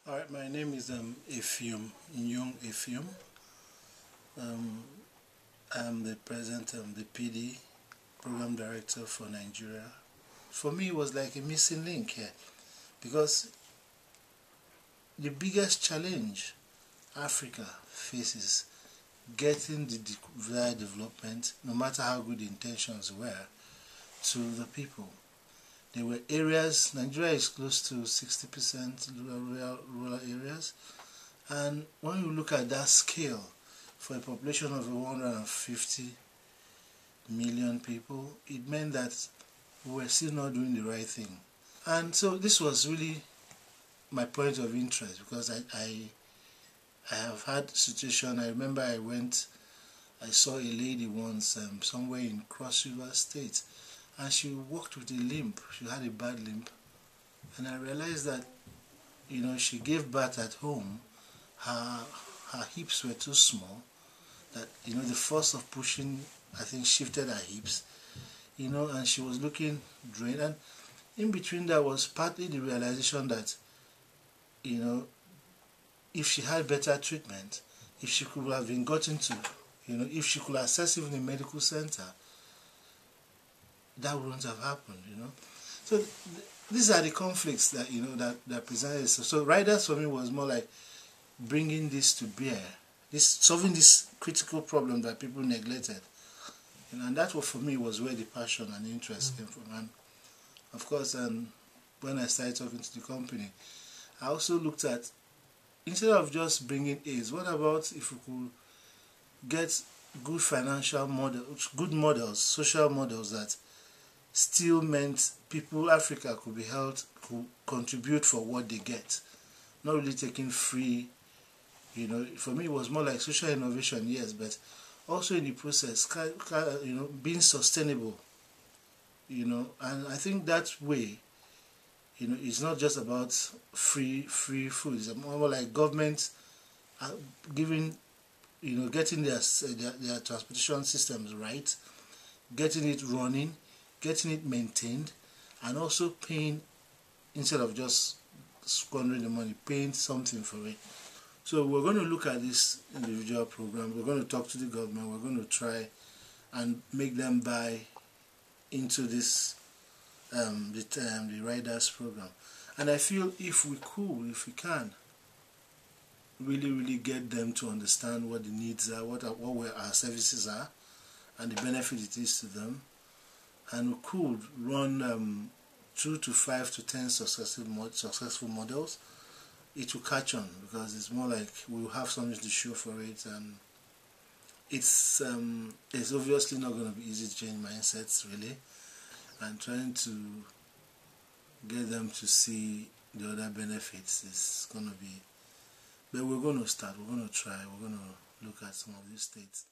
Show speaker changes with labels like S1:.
S1: Alright, my name is Effiom Effiom. I'm the present the PD program director for Nigeria. For me, it was like a missing link here because the biggest challenge Africa faces getting the desired development, no matter how good the intentions were, to the people. There were areas, Nigeria is close to 60% rural areas, and when you look at that scale, for a population of 150 million people, it meant that we were still not doing the right thing. And so this was really my point of interest, because I have had situation. I remember I saw a lady once somewhere in Cross River State, and she walked with a limp. She had a bad limp, and I realized that, she gave birth at home. Her hips were too small, that the force of pushing, I think, shifted her hips, and she was looking drained. And in between that was partly the realization that, if she had better treatment, if she could have been gotten to, if she could access even a medical center, that wouldn't have happened, So these are the conflicts that, that presented. So Riders for me was more like bringing this to bear, solving this critical problem that people neglected. And that for me was where the passion and interest came from. And of course, when I started talking to the company, I also looked at, instead of just bringing aids, what about if we could get good financial models, good models, social models that still meant people, Africa, could be held, could contribute for what they get, not really taking free. For me it was more like social innovation, yes, but also in the process, being sustainable. And I think that way, it's not just about free food. It's more like government giving, getting their transportation systems right, getting it running, getting it maintained, and also paying, instead of just squandering the money, paying something for it. So we're going to look at this individual program. We're going to talk to the government. We're going to try and make them buy into this the Riders program. And I feel if we can really get them to understand what the needs are, what our services are, and the benefit it is to them, and we could run 2 to 5 to 10 successful models, it will catch on, because it's more like we'll have something to show for it. And it's obviously not going to be easy to change mindsets, really, and trying to get them to see the other benefits is going to be, but we're going to start, we're going to try, we're going to look at some of these states.